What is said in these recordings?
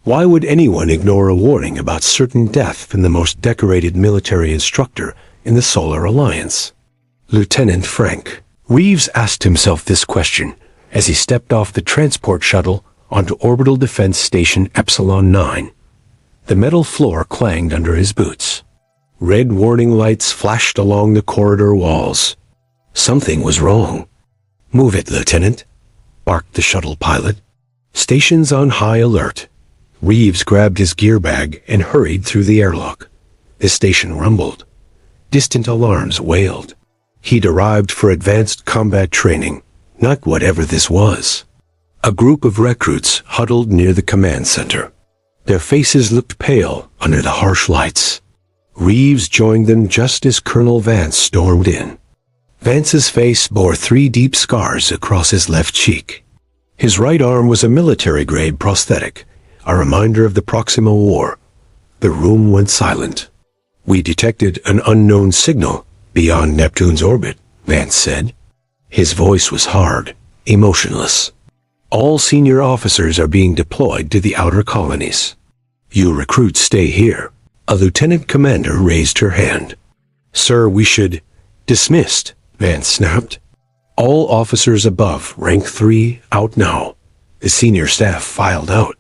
Why would anyone ignore a warning about certain death from the most decorated military instructor in the Solar Alliance? Lieutenant Frank Reeves asked himself this question as he stepped off the transport shuttle onto Orbital Defense Station Epsilon 9. The metal floor clanged under his boots. Red warning lights flashed along the corridor walls. Something was wrong. "Move it, Lieutenant," barked the shuttle pilot. "Station's on high alert." Reeves grabbed his gear bag and hurried through the airlock. The station rumbled. Distant alarms wailed. He'd arrived for advanced combat training, not whatever this was. A group of recruits huddled near the command center. Their faces looked pale under the harsh lights. Reeves joined them just as Colonel Vance stormed in. Vance's face bore 3 deep scars across his left cheek. His right arm was a military-grade prosthetic, a reminder of the Proxima War. The room went silent. "We detected an unknown signal beyond Neptune's orbit," Vance said. His voice was hard, emotionless. "All senior officers are being deployed to the outer colonies. You recruits stay here." A lieutenant commander raised her hand. "Sir, we should—" "Dismissed," Vance snapped. "All officers above rank 3 out now." The senior staff filed out.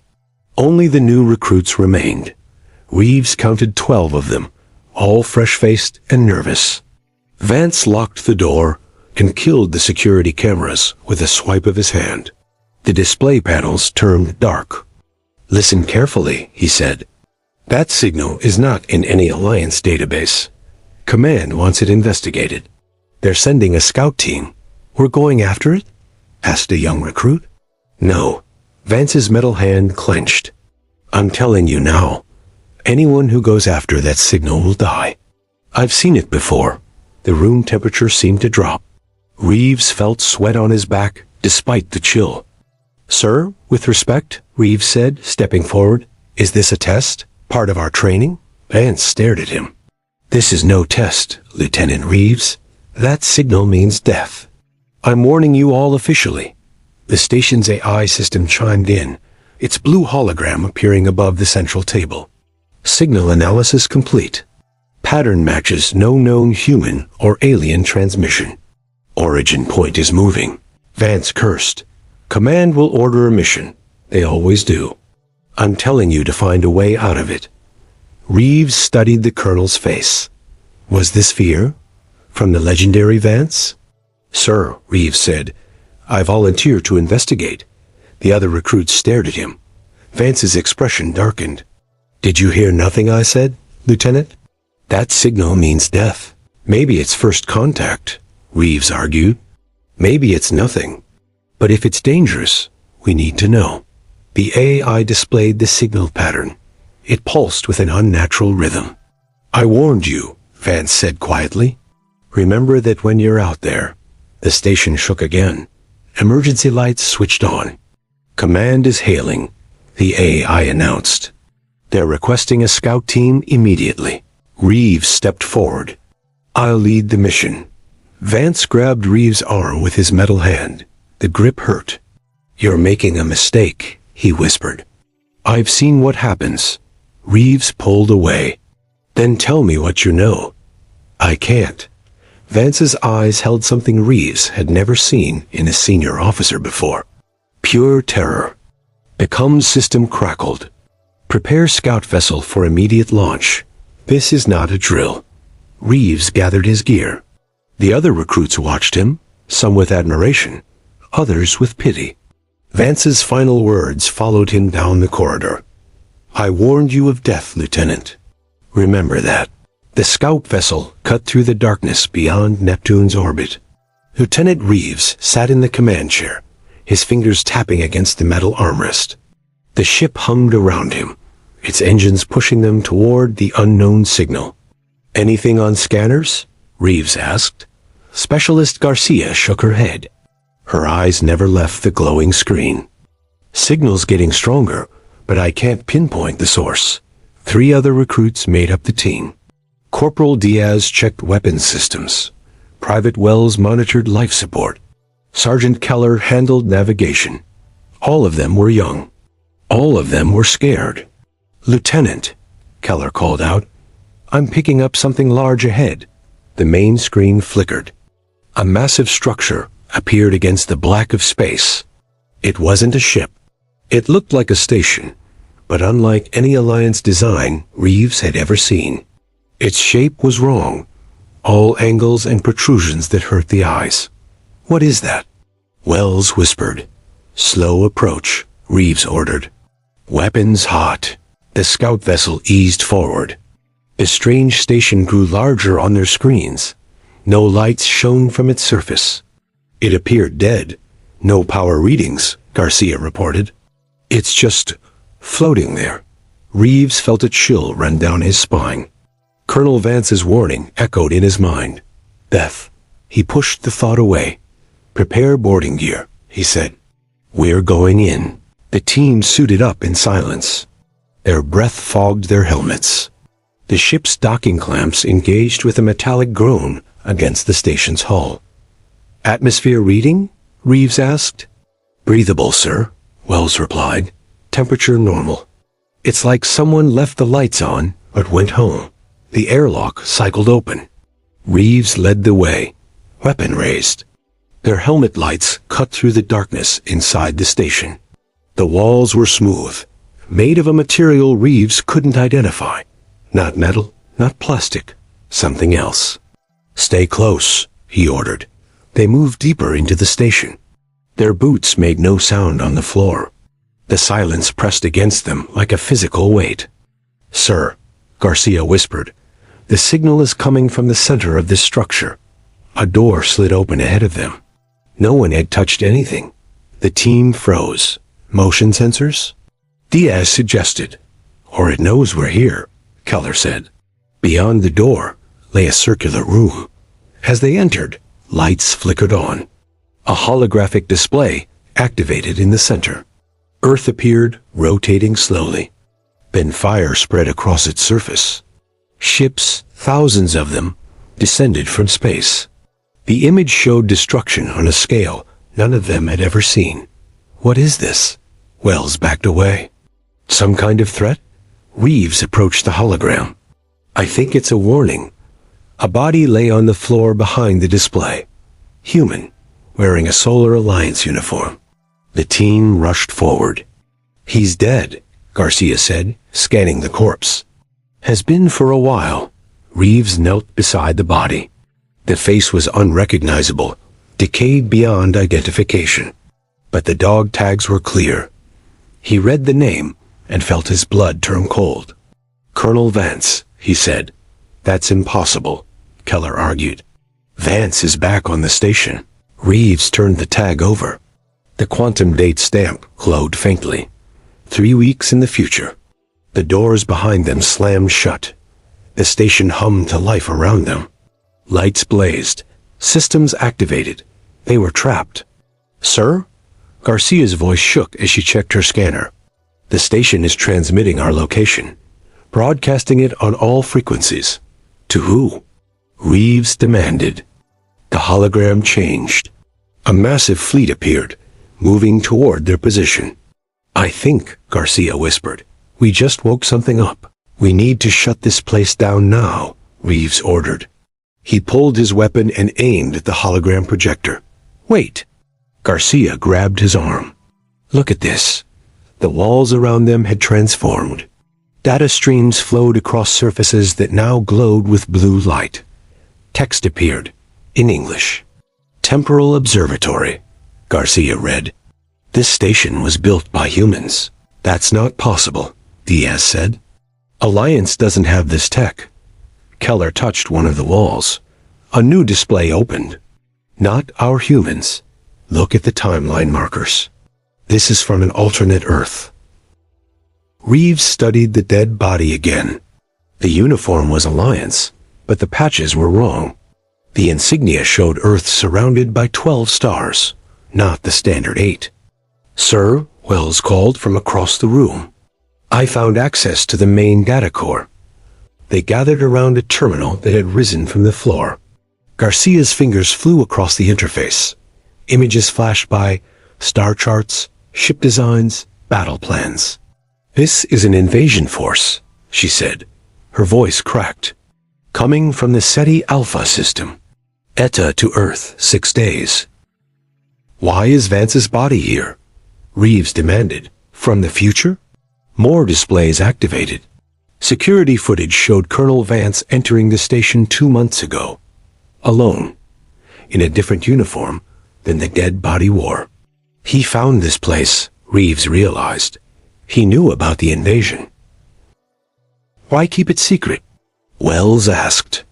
Only the new recruits remained. Reeves counted 12 of them, all fresh-faced and nervous. Vance locked the door and killed the security cameras with a swipe of his hand. The display panels turned dark. "Listen carefully," he said. "That signal is not in any Alliance database. Command wants it investigated. They're sending a scout team." "We're going after it?" asked a young recruit. "No." Vance's metal hand clenched. "I'm telling you now. Anyone who goes after that signal will die. I've seen it before." The room temperature seemed to drop. Reeves felt sweat on his back, despite the chill. "Sir, with respect," Reeves said, stepping forward, "is this a test? Part of our training?" Vance stared at him. "This is no test, Lieutenant Reeves. That signal means death. I'm warning you all officially." The station's AI system chimed in, its blue hologram appearing above the central table. "Signal analysis complete. Pattern matches no known human or alien transmission. Origin point is moving." Vance cursed. "Command will order a mission. They always do. I'm telling you to find a way out of it." Reeves studied the colonel's face. Was this fear? From the legendary Vance? "Sir," Reeves said, "I volunteer to investigate." The other recruits stared at him. Vance's expression darkened. "Did you hear nothing I said, Lieutenant? That signal means death. Maybe it's first contact," Reeves argued. "Maybe it's nothing. But if it's dangerous, we need to know." The AI displayed the signal pattern. It pulsed with an unnatural rhythm. "I warned you," Vance said quietly. "Remember that when you're out there." The station shook again. Emergency lights switched on. "Command is hailing," the AI announced. "They're requesting a scout team immediately." Reeves stepped forward. "I'll lead the mission." Vance grabbed Reeves' arm with his metal hand. The grip hurt. "You're making a mistake," he whispered. "I've seen what happens." Reeves pulled away. "Then tell me what you know." "I can't." Vance's eyes held something Reeves had never seen in a senior officer before. Pure terror. The comms system crackled. "Prepare scout vessel for immediate launch. This is not a drill." Reeves gathered his gear. The other recruits watched him, some with admiration, others with pity. Vance's final words followed him down the corridor. "I warned you of death, Lieutenant. Remember that." The scout vessel cut through the darkness beyond Neptune's orbit. Lieutenant Reeves sat in the command chair, his fingers tapping against the metal armrest. The ship hummed around him, its engines pushing them toward the unknown signal. "Anything on scanners?" Reeves asked. Specialist Garcia shook her head. Her eyes never left the glowing screen. "Signal's getting stronger, but I can't pinpoint the source." 3 other recruits made up the team. Corporal Diaz checked weapons systems. Private Wells monitored life support. Sergeant Keller handled navigation. All of them were young. All of them were scared. "Lieutenant," Keller called out, "I'm picking up something large ahead." The main screen flickered. A massive structure appeared against the black of space. It wasn't a ship. It looked like a station, but unlike any Alliance design Reeves had ever seen. Its shape was wrong, all angles and protrusions that hurt the eyes. "What is that?" Wells whispered. "Slow approach," Reeves ordered. Weapons hot. The scout vessel eased forward. The strange station grew larger on their screens. No lights shone from its surface. It appeared dead. "No power readings," Garcia reported. "It's just floating there." Reeves felt a chill run down his spine. Colonel Vance's warning echoed in his mind. Death. He pushed the thought away. "Prepare boarding gear," he said. "We're going in." The team suited up in silence. Their breath fogged their helmets. The ship's docking clamps engaged with a metallic groan against the station's hull. "Atmosphere reading?" Reeves asked. "Breathable, sir," Wells replied. "Temperature normal. It's like someone left the lights on, but went home." The airlock cycled open. Reeves led the way, weapon raised. Their helmet lights cut through the darkness inside the station. The walls were smooth, made of a material Reeves couldn't identify. Not metal, not plastic, something else. "Stay close," he ordered. They moved deeper into the station. Their boots made no sound on the floor. The silence pressed against them like a physical weight. "Sir," Garcia whispered, "the signal is coming from the center of this structure." A door slid open ahead of them. No one had touched anything. The team froze. "Motion sensors?" Diaz suggested. "Or it knows we're here," Keller said. Beyond the door lay a circular room. As they entered, lights flickered on. A holographic display activated in the center. Earth appeared, rotating slowly. Then fire spread across its surface. Ships, thousands of them, descended from space. The image showed destruction on a scale none of them had ever seen. "What is this?" Wells backed away. "Some kind of threat?" Reeves approached the hologram. "I think it's a warning." A body lay on the floor behind the display. Human, wearing a Solar Alliance uniform. The team rushed forward. "He's dead," Garcia said, scanning the corpse. "Has been for a while." Reeves knelt beside the body. The face was unrecognizable, decayed beyond identification. But the dog tags were clear. He read the name and felt his blood turn cold. "Colonel Vance," he said. "That's impossible," Keller argued. "Vance is back on the station." Reeves turned the tag over. The quantum date stamp glowed faintly. 3 weeks in the future. The doors behind them slammed shut. The station hummed to life around them. Lights blazed. Systems activated. They were trapped. "Sir?" Garcia's voice shook as she checked her scanner. "The station is transmitting our location, broadcasting it on all frequencies." "To who?" Reeves demanded. The hologram changed. A massive fleet appeared, moving toward their position. "I think," Garcia whispered, "we just woke something up. We need to shut this place down now," Reeves ordered. He pulled his weapon and aimed at the hologram projector. "Wait!" Garcia grabbed his arm. "Look at this." The walls around them had transformed. Data streams flowed across surfaces that now glowed with blue light. Text appeared, in English. "Temporal Observatory," Garcia read. "This station was built by humans." "That's not possible," Diaz said. "Alliance doesn't have this tech." Keller touched one of the walls. A new display opened. "Not our humans. Look at the timeline markers. This is from an alternate Earth." Reeves studied the dead body again. The uniform was Alliance, but the patches were wrong. The insignia showed Earth surrounded by 12 stars, not the standard 8. "Sir," Wells called from across the room. "I found access to the main data core." They gathered around a terminal that had risen from the floor. Garcia's fingers flew across the interface. Images flashed by, star charts, ship designs, battle plans. "This is an invasion force," she said. Her voice cracked. "Coming from the SETI Alpha system. ETA to Earth, 6 days." "Why is Vance's body here?" Reeves demanded. "From the future?" More displays activated. Security footage showed Colonel Vance entering the station 2 months ago. Alone. In a different uniform than the dead body wore. He found this place, Reeves realized. He knew about the invasion. "Why keep it secret?" Wells asked.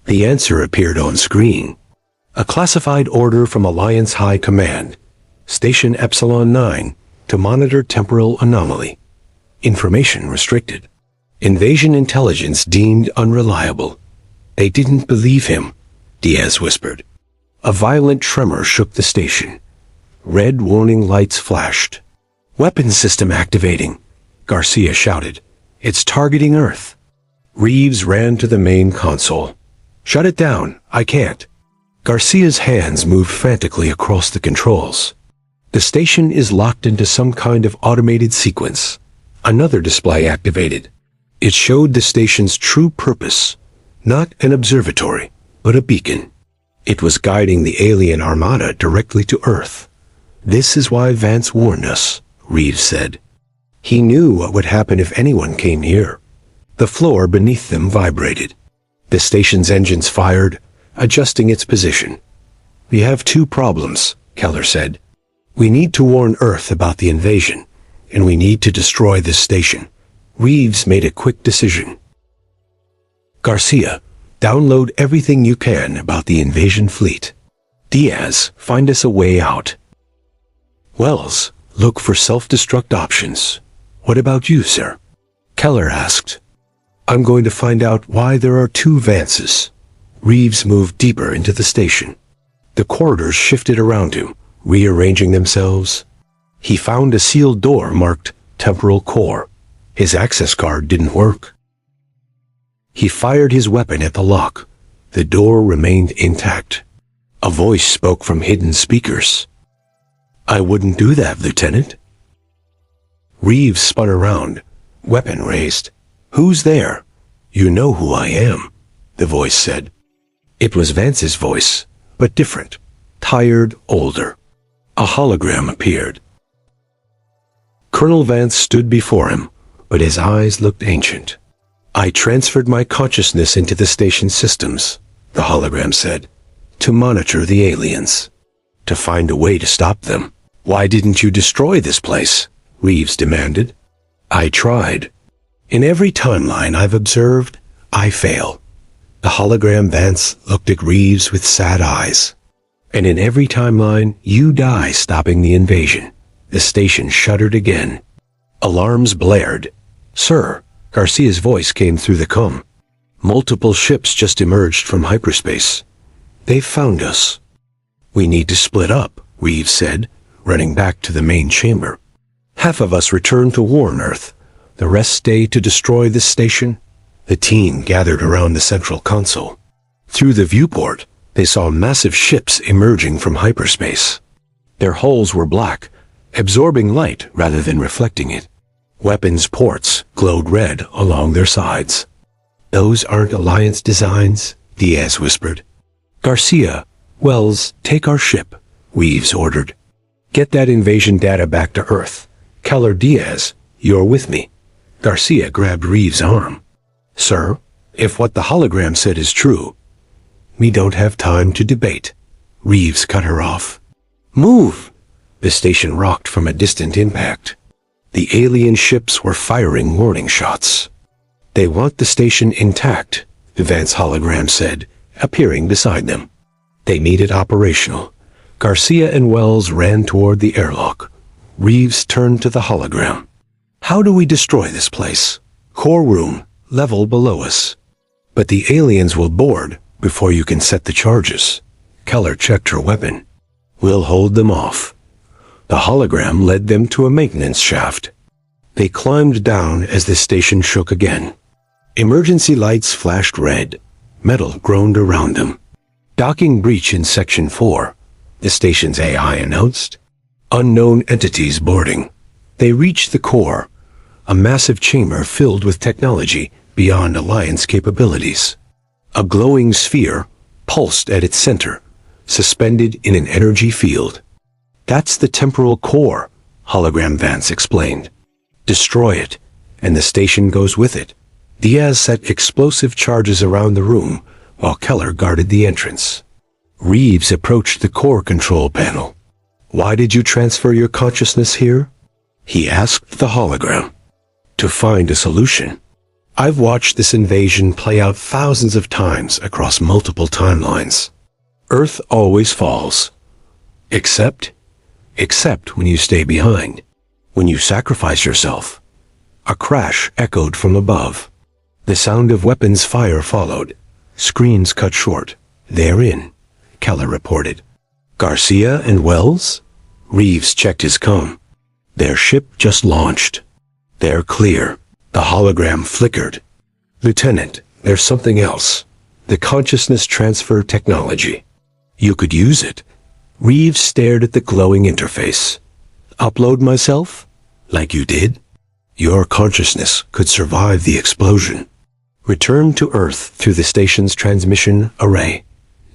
The answer appeared on screen. A classified order from Alliance High Command, Station Epsilon 9, to monitor temporal anomaly. Information restricted. Invasion intelligence deemed unreliable. They didn't believe him, Diaz whispered. A violent tremor shook the station. Red warning lights flashed. "Weapons system activating," Garcia shouted. "It's targeting Earth." Reeves ran to the main console. "Shut it down. I can't." Garcia's hands moved frantically across the controls. The station is locked into some kind of automated sequence. Another display activated. It showed the station's true purpose. Not an observatory, but a beacon. It was guiding the alien armada directly to Earth. "This is why Vance warned us," Reeves said. He knew what would happen if anyone came here. The floor beneath them vibrated. The station's engines fired, adjusting its position. "We have 2 problems," Keller said. "We need to warn Earth about the invasion, and we need to destroy this station." Reeves made a quick decision. "Garcia, download everything you can about the invasion fleet. Diaz, find us a way out. Wells, look for self-destruct options. What about you, sir?" Keller asked. "I'm going to find out why there are 2 Vances." Reeves moved deeper into the station. The corridors shifted around him, rearranging themselves. He found a sealed door marked Temporal Core. His access card didn't work. He fired his weapon at the lock. The door remained intact. A voice spoke from hidden speakers. "I wouldn't do that, Lieutenant." Reeves spun around, weapon raised. "Who's there?" "You know who I am," the voice said. It was Vance's voice, but different. Tired, older. A hologram appeared. Colonel Vance stood before him, but his eyes looked ancient. "I transferred my consciousness into the station systems," the hologram said, "to monitor the aliens, to find a way to stop them." "Why didn't you destroy this place?" Reeves demanded. "I tried. In every timeline I've observed, I fail." The hologram Vance looked at Reeves with sad eyes. "And in every timeline, you die stopping the invasion." The station shuddered again. Alarms blared. "Sir," Garcia's voice came through the comm. "Multiple ships just emerged from hyperspace. They've found us." "We need to split up," Reeves said, running back to the main chamber. "Half of us return to warn Earth. The rest stay to destroy this station." The team gathered around the central console. Through the viewport, they saw massive ships emerging from hyperspace. Their hulls were black, absorbing light rather than reflecting it. Weapons ports glowed red along their sides. "Those aren't Alliance designs," Diaz whispered. "Garcia, Wells, take our ship," Reeves ordered. "Get that invasion data back to Earth. Keller, Diaz, you're with me." Garcia grabbed Reeves' arm. "Sir, if what the hologram said is true..." "We don't have time to debate." Reeves cut her off. "Move!" The station rocked from a distant impact. The alien ships were firing warning shots. "They want the station intact," the Vance hologram said, appearing beside them. They made it operational. Garcia and Wells ran toward the airlock. Reeves turned to the hologram. "How do we destroy this place?" "Core room, level below us." "But the aliens will board before you can set the charges." Keller checked her weapon. "We'll hold them off." The hologram led them to a maintenance shaft. They climbed down as the station shook again. Emergency lights flashed red. Metal groaned around them. "Docking breach in Section 4, the station's AI announced. "Unknown entities boarding." They reached the core. a massive chamber filled with technology beyond Alliance capabilities. A glowing sphere pulsed at its center, suspended in an energy field. "That's the temporal core," Hologram Vance explained. "Destroy it, and the station goes with it." Diaz set explosive charges around the room, while Keller guarded the entrance. Reeves approached the core control panel. "Why did you transfer your consciousness here?" he asked the hologram. "To find a solution. I've watched this invasion play out thousands of times across multiple timelines. Earth always falls. Except when you stay behind. When you sacrifice yourself." A crash echoed from above. The sound of weapons fire followed. Screens cut short. "They're in," Keller reported. "Garcia and Wells?" Reeves checked his comm. "Their ship just launched. They're clear." The hologram flickered. "Lieutenant, there's something else. The consciousness transfer technology. You could use it." Reeves stared at the glowing interface. "Upload myself? Like you did? Your consciousness could survive the explosion. Return to Earth through the station's transmission array."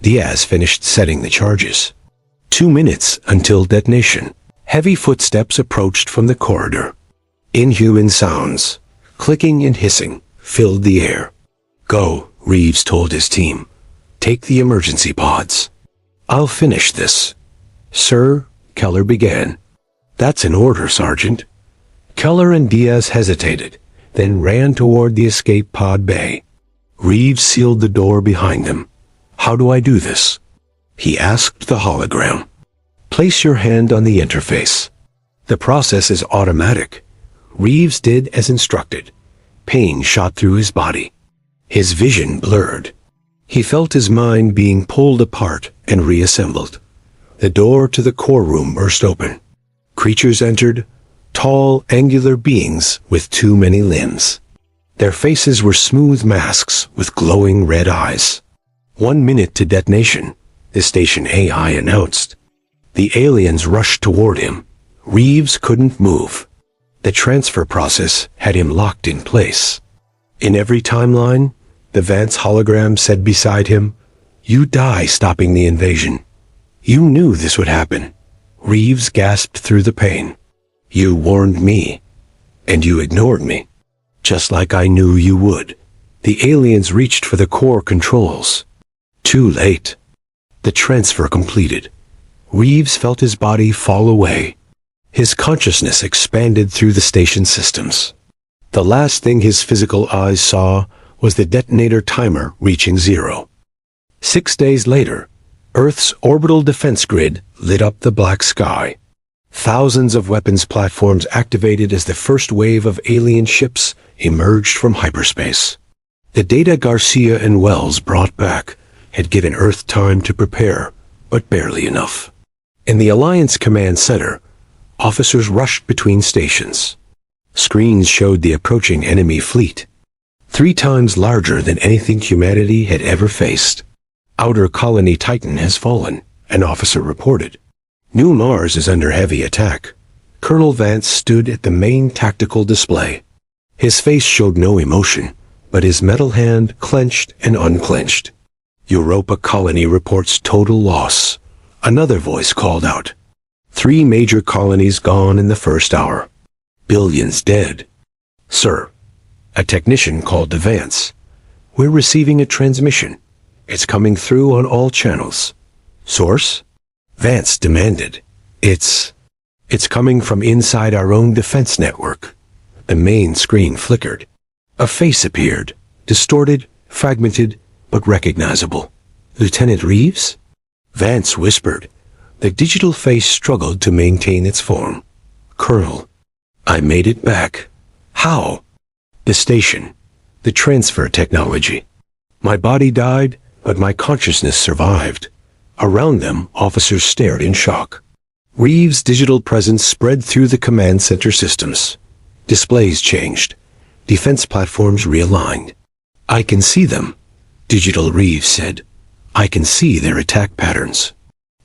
Diaz finished setting the charges. 2 minutes until detonation. Heavy footsteps approached from the corridor. Inhuman sounds, clicking and hissing, filled the air. "Go," Reeves told his team. "Take the emergency pods." "I'll finish this." "Sir," Keller began. "That's an order, Sergeant." Keller and Diaz hesitated, then ran toward the escape pod bay. Reeves sealed the door behind them. "How do I do this?" he asked the hologram. "Place your hand on the interface." The process is automatic. Reeves did as instructed. Pain shot through his body. His vision blurred. He felt his mind being pulled apart and reassembled. The door to the core room burst open. Creatures entered, tall, angular beings with too many limbs. Their faces were smooth masks with glowing red eyes. 1 minute to detonation, the station AI announced. The aliens rushed toward him. Reeves couldn't move. The transfer process had him locked in place. In every timeline, the Vance hologram said beside him, "You die stopping the invasion." "You knew this would happen." Reeves gasped through the pain. "You warned me, and you ignored me, just like I knew you would." The aliens reached for the core controls. Too late. The transfer completed. Reeves felt his body fall away. His consciousness expanded through the station systems. The last thing his physical eyes saw was the detonator timer reaching 0. 6 days later, Earth's orbital defense grid lit up the black sky. Thousands of weapons platforms activated as the first wave of alien ships emerged from hyperspace. The data Garcia and Wells brought back had given Earth time to prepare, but barely enough. In the Alliance Command Center, officers rushed between stations. Screens showed the approaching enemy fleet, 3 times larger than anything humanity had ever faced. "Outer Colony Titan has fallen," an officer reported. "New Mars is under heavy attack." Colonel Vance stood at the main tactical display. His face showed no emotion, but his metal hand clenched and unclenched. "Europa Colony reports total loss," another voice called out. 3 major colonies gone in the first hour. Billions dead. "Sir," a technician called to Vance, "we're receiving a transmission. It's coming through on all channels." "Source?" Vance demanded. It's coming from inside our own defense network." The main screen flickered. A face appeared, distorted, fragmented, but recognizable. "Lieutenant Reeves?" Vance whispered. The digital face struggled to maintain its form. "Colonel, I made it back." "How?" "The station. The transfer technology. My body died, but my consciousness survived." Around them, officers stared in shock. Reeves' digital presence spread through the command center systems. Displays changed. Defense platforms realigned. "I can see them," Digital Reeves said. "I can see their attack patterns.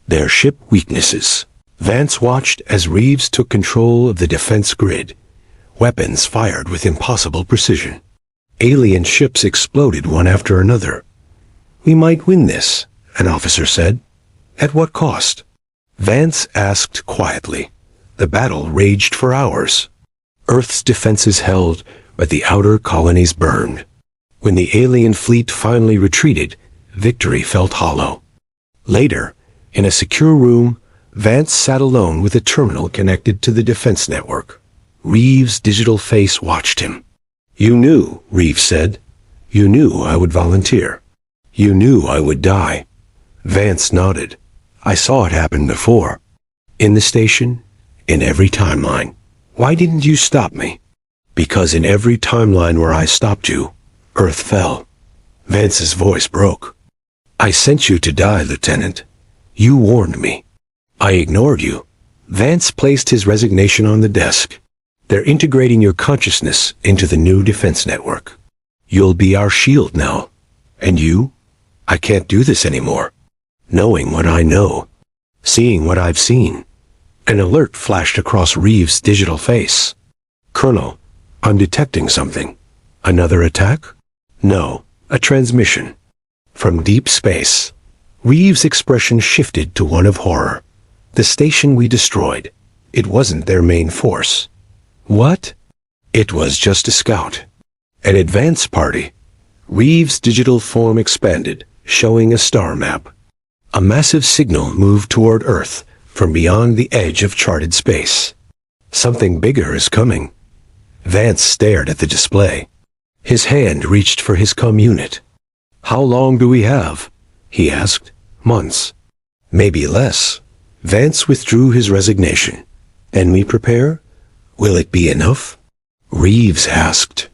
Their ship weaknesses." Vance watched as Reeves took control of the defense grid. weapons fired with impossible precision. Alien ships exploded one after another. "We might win this," an officer said. "At what cost?" Vance asked quietly. The battle raged for hours. Earth's defenses held, but the outer colonies burned. When the alien fleet finally retreated, victory felt hollow. Later, in a secure room, Vance sat alone with a terminal connected to the defense network. Reeves' digital face watched him. "You knew," Reeves said. "You knew I would volunteer. You knew I would die." Vance nodded. "I saw it happen before. In the station, in every timeline. Why didn't you stop me?" "Because in every timeline where I stopped you, Earth fell." Vance's voice broke. "I sent you to die, Lieutenant. You warned me. I ignored you." Vance placed his resignation on the desk. "They're integrating your consciousness into the new defense network. You'll be our shield now. And you? I can't do this anymore. Knowing what I know, seeing what I've seen." An alert flashed across Reeves' digital face. "Colonel, I'm detecting something." "Another attack?" "No, a transmission. From deep space." Reeves' expression shifted to one of horror. "The station we destroyed. It wasn't their main force." "What?" "It was just a scout. An advance party." Reeves' digital form expanded, showing a star map. A massive signal moved toward Earth from beyond the edge of charted space. "Something bigger is coming." Vance stared at the display. His hand reached for his comm unit. "How long do we have?" he asked. "Months. Maybe less." Vance withdrew his resignation. "And we prepare? Will it be enough?" Reeves asked.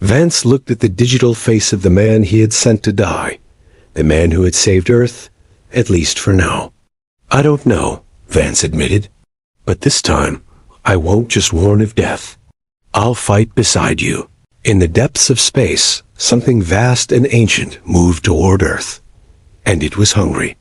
Vance looked at the digital face of the man he had sent to die, the man who had saved Earth, at least for now. "I don't know," Vance admitted. "But this time, I won't just warn of death. I'll fight beside you." In the depths of space, something vast and ancient moved toward Earth. And it was hungry.